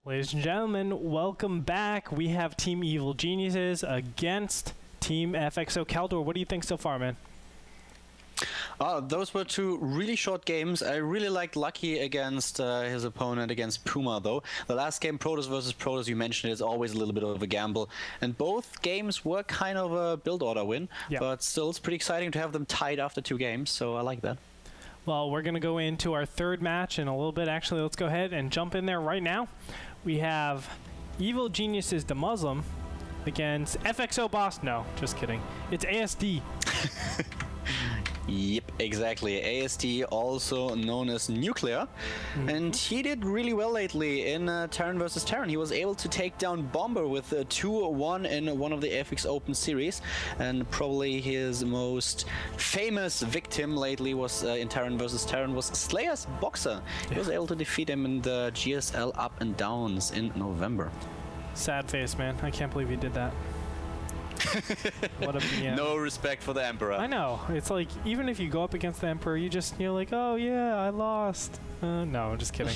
Ladies and gentlemen, welcome back. We have Team Evil Geniuses against Team FXO. Khaldor, what do you think so far, man? Those were two really short games. I really liked Lucky against his opponent, against Puma, though. The last game, Protoss versus Protoss, you mentioned, is always a little bit of a gamble. And both games were kind of a build order win, but still it's pretty exciting to have them tied after 2 games, so I like that. Well, we're going to go into our third match in a little bit. Actually, let's go ahead and jump in there right now. We have Evil Geniuses the Muslim against FXO Boss. No, just kidding. It's ASD. Yep, exactly. ASD, also known as Nuclear. And he did really well lately in Terran versus Terran. He was able to take down Bomber with a 2-1 in one of the FX Open series. And probably his most famous victim lately was in Terran versus Terran was Slayer's Boxer. He was able to defeat him in the GSL Up and Downs in November. Sad face, man. I can't believe he did that. What a BM. No respect for the Emperor. I know. It's like, even if you go up against the Emperor, you're like, oh yeah, I lost. No, I'm just kidding.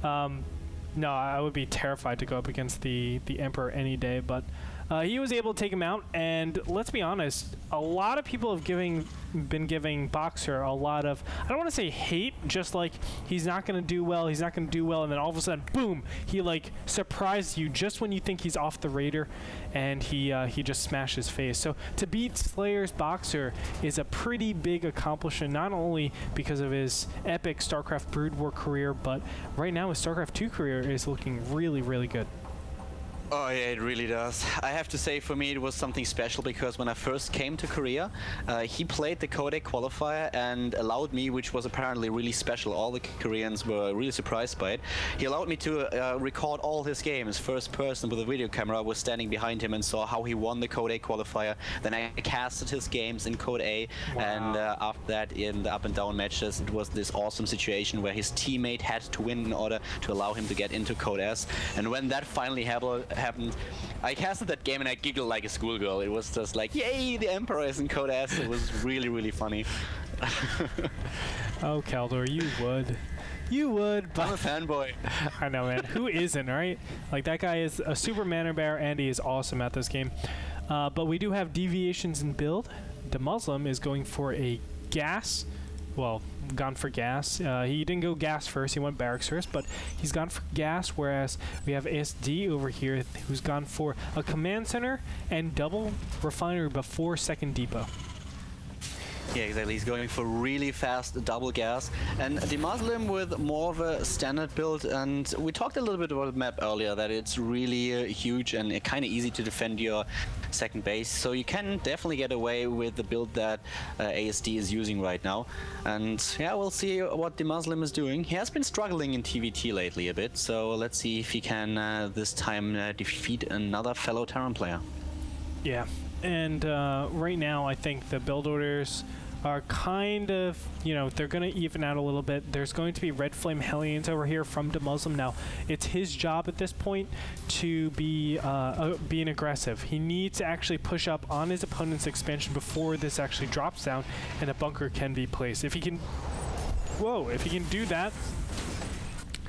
No, I would be terrified to go up against the Emperor any day, but he was able to take him out, and let's be honest, a lot of people have been giving Boxer a lot of, I don't want to say hate, just like he's not going to do well, and then all of a sudden, boom, he like surprised you just when you think he's off the radar, and he just smashed his face. So to beat Slayer's Boxer is a pretty big accomplishment, not only because of his epic StarCraft Brood War career, but right now his StarCraft 2 career is looking really, really good. Oh yeah, it really does. I have to say, for me it was something special because when I first came to Korea, he played the Codec qualifier and allowed me, which was apparently really special, all the Koreans were really surprised by it, he allowed me to record all his games, first person with a video camera. I was standing behind him and saw how he won the Codec qualifier. Then I casted his games in Code A, and after that in the up and down matches it was this awesome situation where his teammate had to win in order to allow him to get into Code S. And when that finally happened, I casted that game and I giggled like a schoolgirl. It was just like, yay, the Emperor is in Code S. It was really, really funny. Oh, Khaldor, you would. You would, but I'm a fanboy. I know, man. Who isn't, right? Like, that guy is a super mana bear and he is awesome at this game. But we do have deviations in build. The Muslim is going for a gas. Well, gone for gas. He didn't go gas first, he went barracks first, but he's gone for gas, whereas we have ASD over here who's gone for a command center and double refinery before second depot. Yeah, exactly. He's going for really fast double gas. And the Muslim with more of a standard build, and we talked a little bit about the map earlier, that it's really huge and kind of easy to defend your second base. So you can definitely get away with the build that ASD is using right now. And yeah, we'll see what the Muslim is doing. He has been struggling in TVT lately a bit, so let's see if he can this time defeat another fellow Terran player. Yeah, and right now I think the build orders are kind of, you know, they're going to even out a little bit. There's going to be Red Flame Hellions over here from the Muslim. Now, it's his job at this point to be being aggressive. He needs to actually push up on his opponent's expansion before this actually drops down and a bunker can be placed. If he can, if he can do that,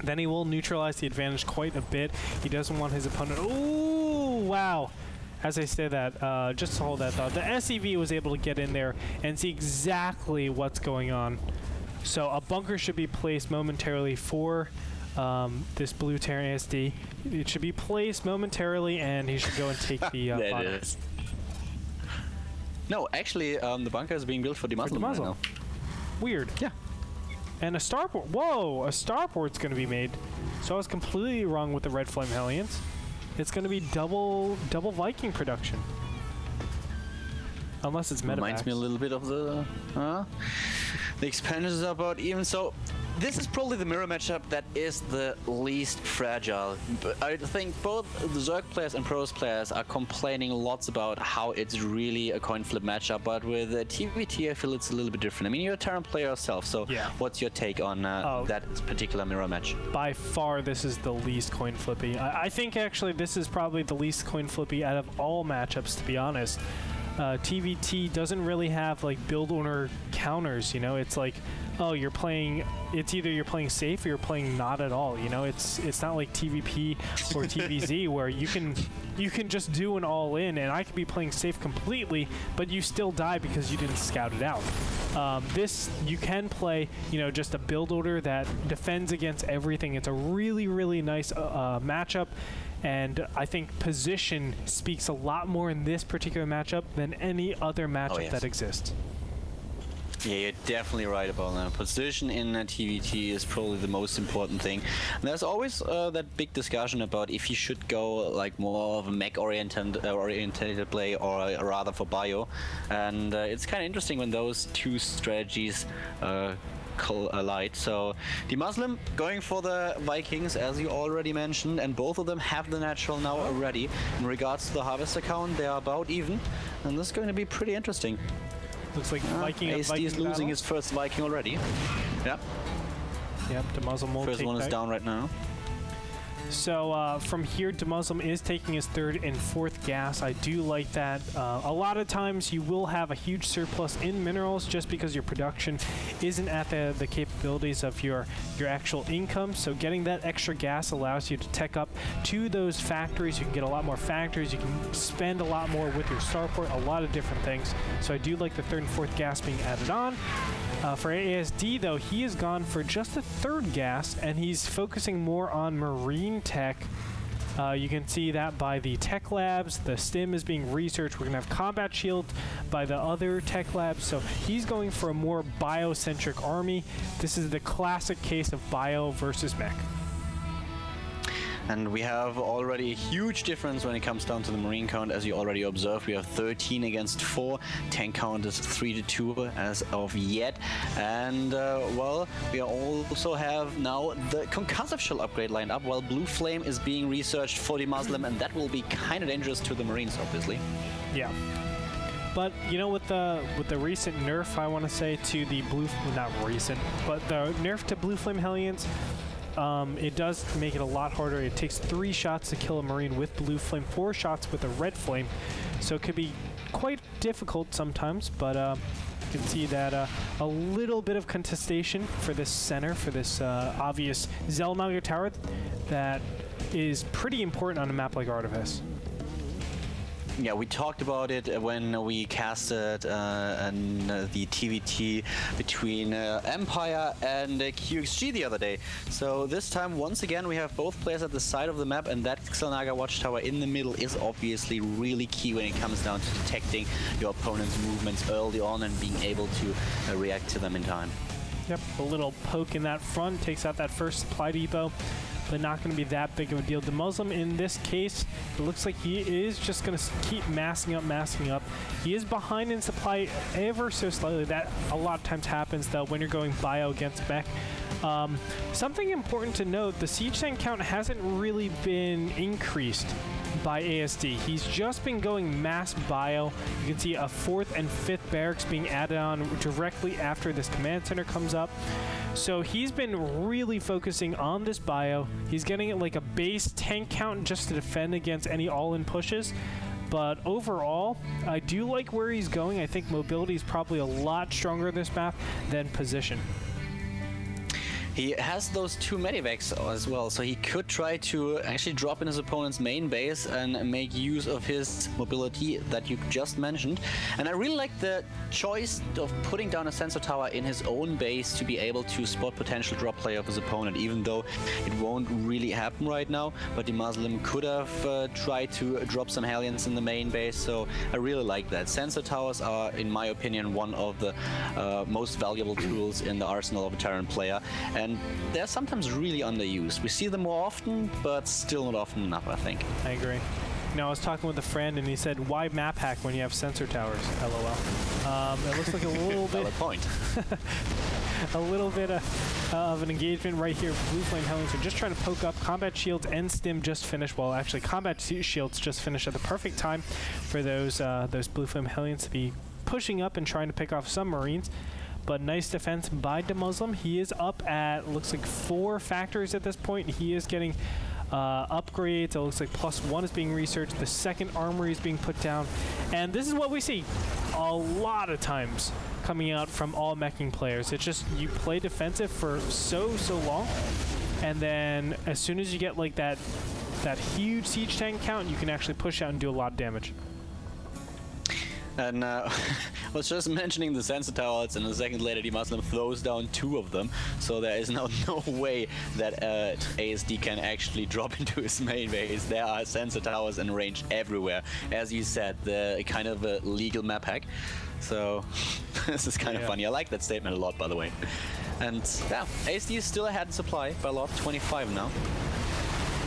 then he will neutralize the advantage quite a bit. He doesn't want his opponent, ooh, wow. As I say that, just to hold that thought, the SEV was able to get in there and see exactly what's going on. So a bunker should be placed momentarily for this blue Terran ASD. It should be placed momentarily, and he should go and take the bunker. No, actually, the bunker is being built for the Muslim right now. Weird. Yeah. And a starport. Whoa, a starport's going to be made. So I was completely wrong with the Red Flame Hellions. It's going to be double Viking production. Unless it's medevacs. Reminds me a little bit of the expansions are about even. So this is probably the mirror matchup that is the least fragile. But I think both the Zerg players and Protoss players are complaining lots about how it's really a coin flip matchup. But with TVT, I feel it's a little bit different. I mean, you're a Terran player yourself, so yeah. What's your take on that particular mirror match? By far, this is the least coin flippy. I think actually this is probably the least coin flippy out of all matchups, to be honest. TVT doesn't really have like build owner counters, you know. It's like, oh, you're playing, it's either you're playing safe or you're playing not at all, you know. It's not like TVP or TVZ where you can just do an all in, and I could be playing safe completely, but you still die because you didn't scout it out. This, you can play, you know, just a build order that defends against everything. It's a really, really nice matchup. And I think position speaks a lot more in this particular matchup than any other matchup that exists. Yeah, you're definitely right about that. Position in a TVT is probably the most important thing. And there's always that big discussion about if you should go like more of a mech-oriented play or rather for bio. And it's kind of interesting when those two strategies collide. So the Muslim going for the Vikings, as you already mentioned, and both of them have the natural now already. In regards to the harvester count, they are about even, and this is going to be pretty interesting. Looks like Viking ASD is losing his first Viking already. Yep. Yep, the Muslim will first take one is that. down right now. So from here, Muslim is taking his third and fourth gas. I do like that. A lot of times you will have a huge surplus in minerals just because your production isn't at the capabilities of your actual income. So getting that extra gas allows you to tech up to those factories. You can get a lot more factories. You can spend a lot more with your starport, a lot of different things. So I do like the third and fourth gas being added on. For ASD, though, he has gone for just the third gas, and he's focusing more on marine tech. You can see that by the tech labs. The stim is being researched. We're going to have combat shield by the other tech labs. So he's going for a more biocentric army. This is the classic case of bio versus mech. And we have already a huge difference when it comes down to the marine count, as you already observed. We have 13 against 4. Tank count is 3-2 as of yet. And, well, we also have now the concussive shell upgrade lined up, while Blue Flame is being researched for the Muslim, and that will be kind of dangerous to the Marines, obviously. Yeah. But, you know, with the recent nerf, I want to say, to the blue, not recent, but the nerf to Blue Flame Hellions, it does make it a lot harder. It takes 3 shots to kill a Marine with Blue Flame, 4 shots with a Red Flame. So it could be quite difficult sometimes, but you can see that a little bit of contestation for this center, for this obvious Zellnaga tower that is pretty important on a map like Artifice. Yeah, we talked about it when we casted the TVT between Empire and QXG the other day. So this time, once again, we have both players at the side of the map, and that Xelnaga watchtower in the middle is obviously really key when it comes down to detecting your opponent's movements early on and being able to react to them in time. Yep, a little poke in that front takes out that first supply depot, but not going to be that big of a deal. The Muslim, in this case, it looks like he is just going to keep massing up. He is behind in supply ever so slightly. That a lot of times happens, though, when you're going bio against mech. Something important to note, the siege tank count hasn't really been increased by ASD. He's just been going mass bio. You can see a 4th and 5th barracks being added on directly after this command center comes up. So he's been really focusing on this bio. He's getting it like a base tank count just to defend against any all-in pushes. But overall, I do like where he's going. I think mobility is probably a lot stronger this map than position. He has those 2 medivacs as well, so he could try to actually drop in his opponent's main base and make use of his mobility that you just mentioned. And I really like the choice of putting down a sensor tower in his own base to be able to spot potential drop play of his opponent, even though it won't really happen right now. But the Muslim could have tried to drop some Hellions in the main base, so I really like that. Sensor towers are, in my opinion, one of the most valuable tools in the arsenal of a Terran player. And they're sometimes really underused. We see them more often, but still not often enough, I think. I agree. You know, I was talking with a friend, and he said, "Why map hack when you have sensor towers?" LOL. It looks like a little bit. Valid point. A little bit of an engagement right here. Blue Flame Hellions are just trying to poke up. Combat shields and stim just finished. Well, actually, combat shields just finished at the perfect time for those Blue Flame Hellions to be pushing up and trying to pick off some Marines. But nice defense by the Muslim. He is up at, looks like 4 factories at this point. He is getting upgrades. It looks like +1 is being researched. The second armory is being put down. And this is what we see a lot of times coming out from all meching players. It's just you play defensive for so long, and then as soon as you get like that huge siege tank count, you can actually push out and do a lot of damage. And I was just mentioning the sensor towers, and a second later the Muslim throws down 2 of them, so there is now no way that ASD can actually drop into his main base. There are sensor towers in range everywhere. As you said, the kind of a legal map hack. So this is kind of funny. I like that statement a lot, by the way. And yeah, ASD is still ahead in supply by a lot, 25 now.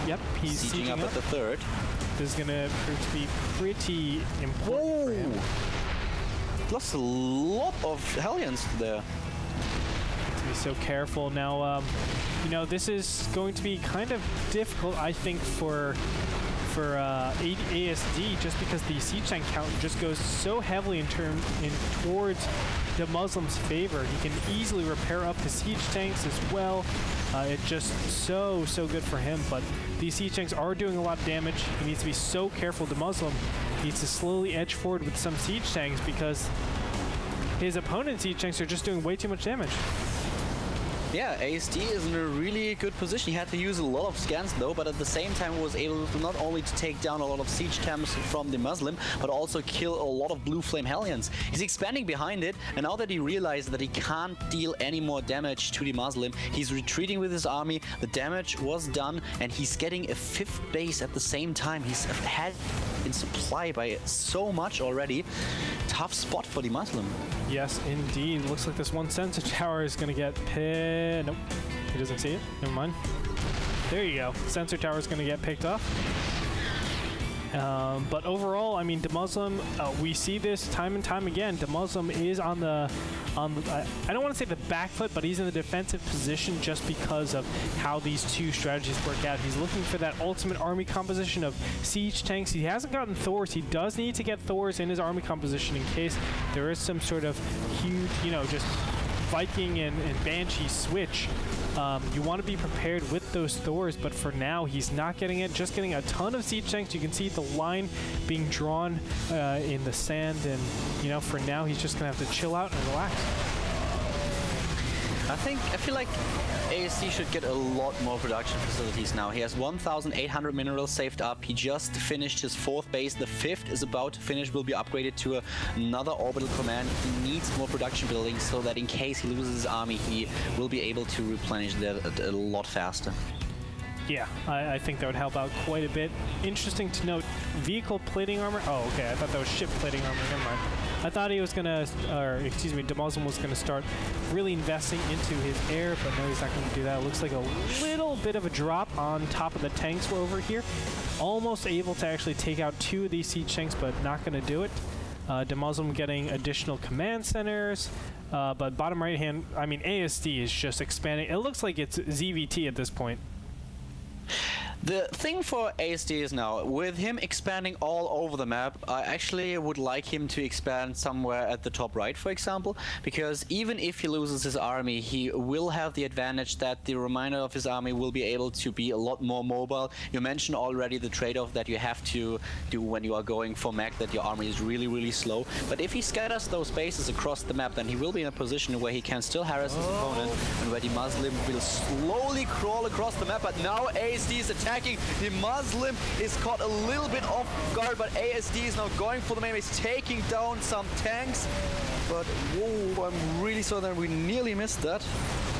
Yep, he's sieging up at the 3rd. This is going to prove to be pretty important for him. Lost a lot of Hellions there. To be so careful. Now, you know, this is going to be kind of difficult, I think, for ASD, just because the siege tank count just goes so heavily towards the Muslim's favor. He can easily repair up his siege tanks as well. It's just so good for him, but these siege tanks are doing a lot of damage. He needs to be so careful. The Muslim needs to slowly edge forward with some siege tanks because his opponent's siege tanks are just doing way too much damage. Yeah, ASD is in a really good position. He had to use a lot of scans though, but at the same time was able to not only to take down a lot of siege tanks from the Muslim, but also kill a lot of blue flame Hellions. He's expanding behind it, and now that he realized that he can't deal any more damage to the Muslim, he's retreating with his army. The damage was done, and he's getting a 5th base at the same time. He's ahead in supply by so much already. Tough spot for the Muslim. Yes, indeed. Looks like this one sensor tower is going to get picked. Nope, he doesn't see it. Never mind. There you go. Sensor tower is going to get picked off. But overall, I mean, the Muslim, we see this time and time again. The Muslim is on the I don't want to say the back foot, but he's in the defensive position just because of how these two strategies work out. He's looking for that ultimate army composition of siege tanks. He hasn't gotten Thors. He does need to get Thors in his army composition in case there is some sort of huge, you know, just Viking and Banshee switch. You want to be prepared with those Thors, but for now he's not getting it, just getting a ton of siege tanks. You can see the line being drawn in the sand, and you know, for now he's just gonna have to chill out and relax. I feel like ASD should get a lot more production facilities now. He has 1,800 minerals saved up. He just finished his 4th base. The 5th is about to finish, will be upgraded to another orbital command. He needs more production buildings so that in case he loses his army, he will be able to replenish that a lot faster. Yeah, I think that would help out quite a bit. Interesting to note, vehicle plating armor. Oh, okay, I thought that was ship plating armor. Never mind. I thought he was gonna, or excuse me, Muslim was gonna start really investing into his air, but no, he's not gonna do that. It looks like a little bit of a drop on top of the tanks over here. Almost able to actually take out 2 of these siege tanks, but not gonna do it. Muslim getting additional command centers. But bottom right hand, I mean, ASD is just expanding. It looks like it's ZVT at this point. The thing for ASD is now, with him expanding all over the map, I actually would like him to expand somewhere at the top right, for example, because even if he loses his army, he will have the advantage that the remainder of his army will be able to be a lot more mobile. You mentioned already the trade-off that you have to do when you are going for mech, that your army is really slow. But if he scatters those bases across the map, then he will be in a position where he can still harass his opponent, and where the Muslim will slowly crawl across the map. But now ASD is attacking. The Muslim is caught a little bit off guard, but ASD is now going for the main base, taking down some tanks. But whoa, I'm really sorry that we nearly missed that.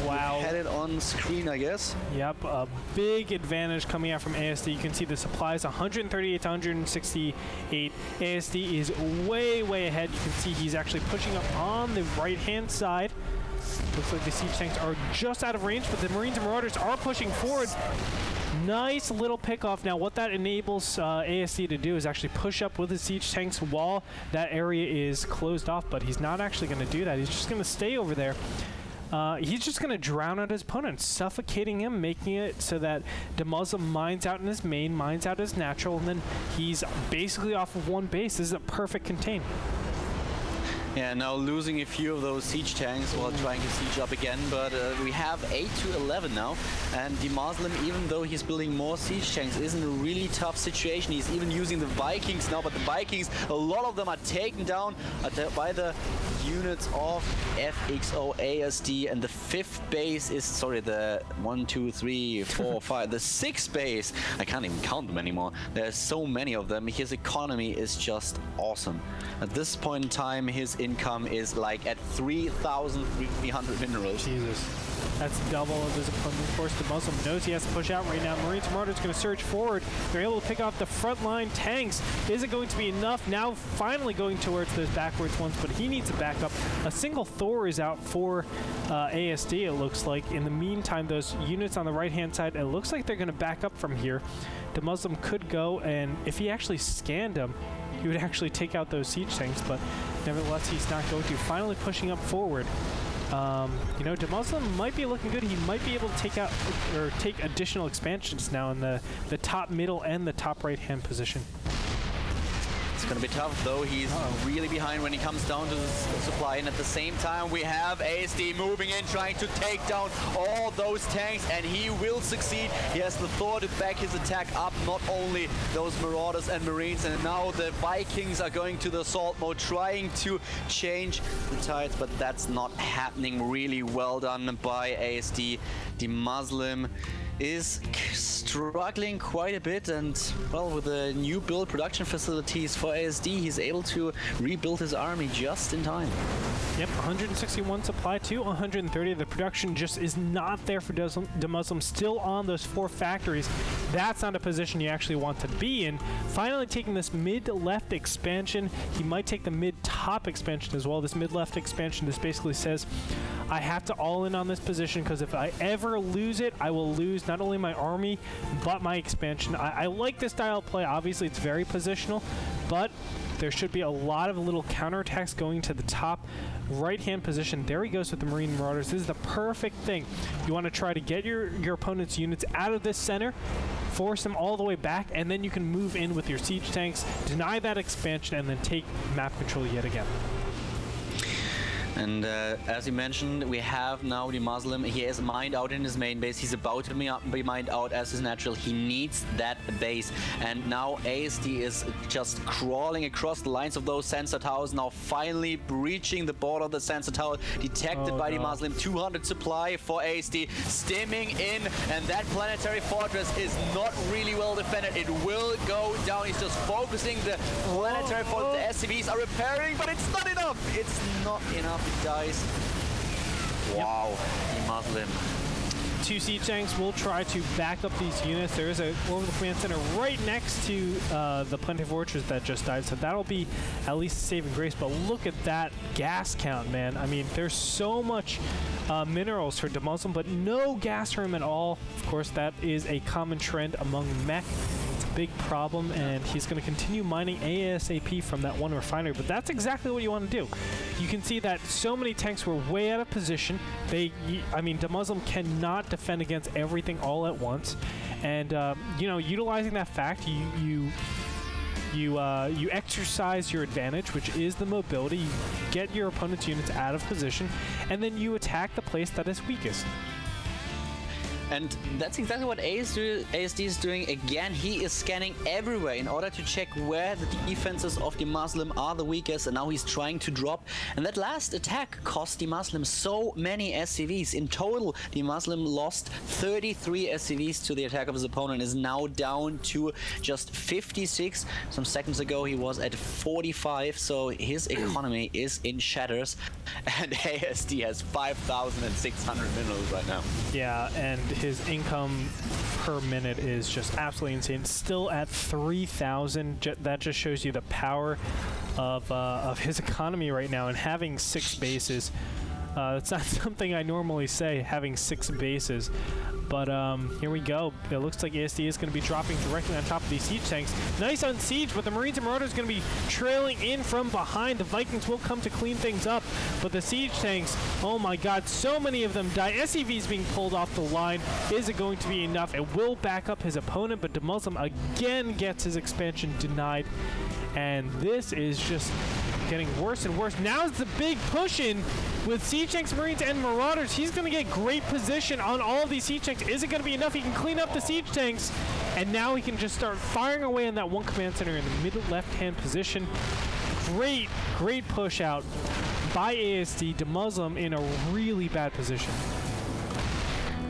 Wow. We had it on screen, I guess. Yep, a big advantage coming out from ASD. You can see the supplies 138 to 168. ASD is way ahead. You can see he's actually pushing up on the right-hand side. Looks like the siege tanks are just out of range, but the Marines and Marauders are pushing forward. Nice little pick-off. Now, what that enables ASD to do is actually push up with his siege tanks while that area is closed off, but he's not actually going to do that. He's just going to stay over there. He's just going to drown out his opponent, suffocating him, making it so that the Muslim mines out in his main, mines out his natural, and then he's basically off of one base. This is a perfect contain. Yeah, now losing a few of those siege tanks while trying to siege up again, but we have 8 to 11 now, and the Muslim, even though he's building more siege tanks, is in a really tough situation. He's even using the Vikings now, but the Vikings, a lot of them are taken down by the units of FXO ASD, and the 5th base is, sorry, the 1, 2, 3, 4, 5, the 6th base. I can't even count them anymore. There's so many of them. His economy is just awesome. At this point in time, his income is like at 3,300 minerals. Jesus. That's double of his opponent. Of course, the Muslim knows he has to push out right now. Marines and Marauders going to surge forward. They're able to pick off the frontline tanks. Is it going to be enough? Now finally going towards those backwards ones, but he needs to back up. A single Thor is out for ASD, it looks like. In the meantime, those units on the right-hand side, it looks like they're going to back up from here. The Muslim could go, and if he actually scanned them, he would actually take out those siege tanks, but nevertheless, he's not going to. Finally pushing up forward. You know, Muslim might be looking good. He might be able to take out or take additional expansions now in the top middle and the top right-hand position. It's going to be tough, though. He's really behind when he comes down to the supply, and at the same time we have ASD moving in, trying to take down all those tanks, and he will succeed. He has the Thor to back his attack up, not only those Marauders and Marines, and now the Vikings are going to the assault mode, trying to change the tides, but that's not happening. Really well done by ASD. The Muslim is struggling quite a bit, and well, with the new build production facilities for ASD, he's able to rebuild his army just in time. Yep, 161 supply to 130. The production just is not there for the Muslim, still on those 4 factories. That's not a position you actually want to be in. Finally taking this mid-left expansion. He might take the mid-top expansion as well. This mid-left expansion, this basically says, I have to all in on this position, because if I ever lose it, I will lose not only my army, but my expansion. I like this style of play. Obviously, it's very positional, but there should be a lot of little counterattacks going to the top right-hand position. There he goes with the Marine Marauders. This is the perfect thing. You want to try to get your opponent's units out of this center, force them all the way back, and then you can move in with your siege tanks, deny that expansion, and then take map control yet again. And as you mentioned, we have now the Muslim. He is mined out in his main base. He's about to be mined out as is natural. He needs that base. And now ASD is just crawling across the lines of those sensor towers, now finally breaching the border of the sensor tower, detected by the Muslim. 200 supply for ASD, stimming in, and that planetary fortress is not really well defended. It will go down. He's just focusing the planetary fortress. The SCVs are repairing, but it's not enough. It's not enough. It dies. Wow, the Muslim. 2 siege tanks will try to back up these units. There is a orbital command center right next to the planetary fortress that just died, so that'll be at least a saving grace. But look at that gas count, man. I mean, there's so much minerals for the Muslim, but no gas for him at all. Of course, that is a common trend among mech. Big problem, and he's going to continue mining ASAP from that one refinery, but that's exactly what you want to do. You can see that so many tanks were way out of position. I mean, the Muslim cannot defend against everything all at once, and you know, utilizing that fact, you exercise your advantage, which is the mobility. You get your opponent's units out of position, and then you attack the place that is weakest. And that's exactly what ASD is doing again. He is scanning everywhere in order to check where the defenses of the Muslim are the weakest, and now he's trying to drop. And that last attack cost the Muslim so many SCVs. In total, the Muslim lost 33 SCVs to the attack of his opponent, is now down to just 56. Some seconds ago, he was at 45, so his economy is in shatters. And ASD has 5,600 minerals right now. Yeah, and his income per minute is just absolutely insane. Still at 3,000. That just shows you the power of his economy right now. And having 6 bases, it's not something I normally say, having 6 bases. But here we go. It looks like ASD is going to be dropping directly on top of these siege tanks. Nice on siege, but the Marines and Marauders are going to be trailing in from behind. The Vikings will come to clean things up, but the siege tanks, oh my god, so many of them die. SCVs being pulled off the line. Is it going to be enough? It will back up his opponent, but the Muslim again gets his expansion denied. And this is just getting worse and worse. Now's the big push in with Siege Tanks, Marines, and Marauders. He's going to get great position on all of these Siege Tanks. Is it going to be enough? He can clean up the Siege Tanks, and now he can just start firing away on that one command center in the middle left-hand position. Great push out by ASD. DeMuslim in a really bad position.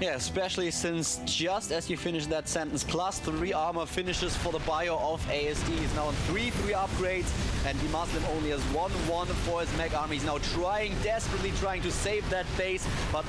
Yeah, especially since just as you finish that sentence, +3 armor finishes for the bio of ASD. He's now on 3 upgrades, and DeMuslim only has 1 for his mech army. He's now desperately trying to save that base, but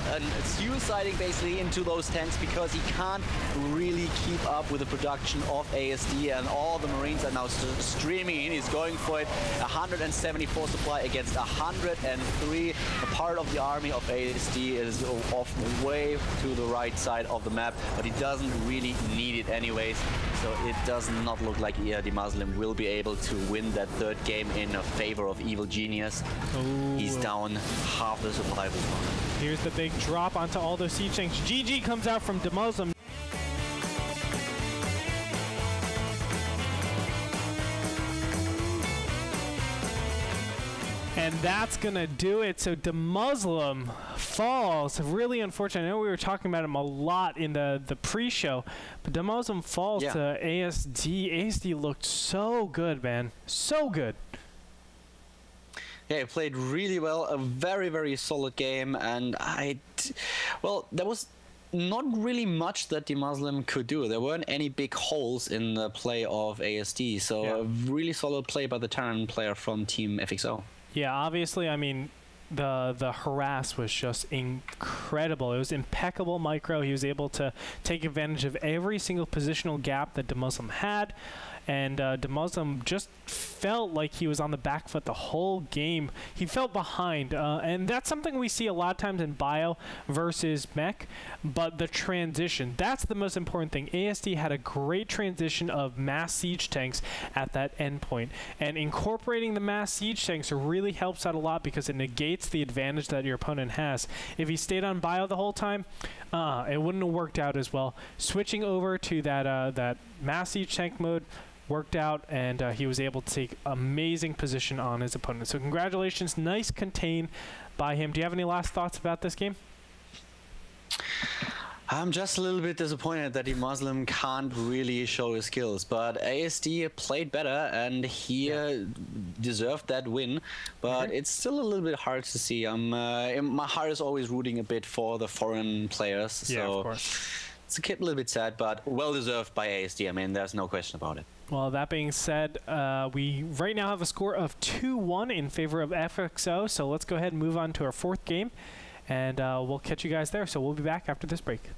suiciding basically into those tanks because he can't really keep up with the production of ASD, and all the Marines are now streaming in. He's going for it. 174 supply against 103. A part of the army of ASD is off way to the right side of the map, but he doesn't really need it anyways, so it does not look like DeMuslim will be able to win that third game in favor of Evil Genius. Ooh. He's down half the supply. Here's the big drop onto all those Siege Tanks. GG comes out from DeMuslim. And that's going to do it. So DeMuslim falls. Really unfortunate. I know we were talking about him a lot in the pre-show, but DeMuslim falls to ASD. ASD looked so good, man. So good. Yeah, he played really well. A very solid game. And well, there was not really much that DeMuslim could do. There weren't any big holes in the play of ASD. So a really solid play by the Terran player from Team FXO. Yeah, obviously, I mean, the harass was just incredible. It was impeccable micro. He was able to take advantage of every single positional gap that DeMuslim had. And DeMuslim just felt like he was on the back foot the whole game. He felt behind, and that's something we see a lot of times in bio versus mech, but the transition, that's the most important thing. ASD had a great transition of mass siege tanks at that endpoint, and incorporating the mass siege tanks really helps out a lot because it negates the advantage that your opponent has. If he stayed on bio the whole time, it wouldn't have worked out as well. Switching over to that mass siege tank mode worked out, and he was able to take amazing position on his opponent. So congratulations, nice contain by him. Do you have any last thoughts about this game? I'm just a little bit disappointed that DeMuslim can't really show his skills, but ASD played better and he deserved that win, but it's still a little bit hard to see. My heart is always rooting a bit for the foreign players, so of course. It's a little bit sad, but well deserved by ASD. I mean, there's no question about it. Well, that being said, we right now have a score of 2-1 in favor of FXO, so let's go ahead and move on to our fourth game, and we'll catch you guys there. So we'll be back after this break.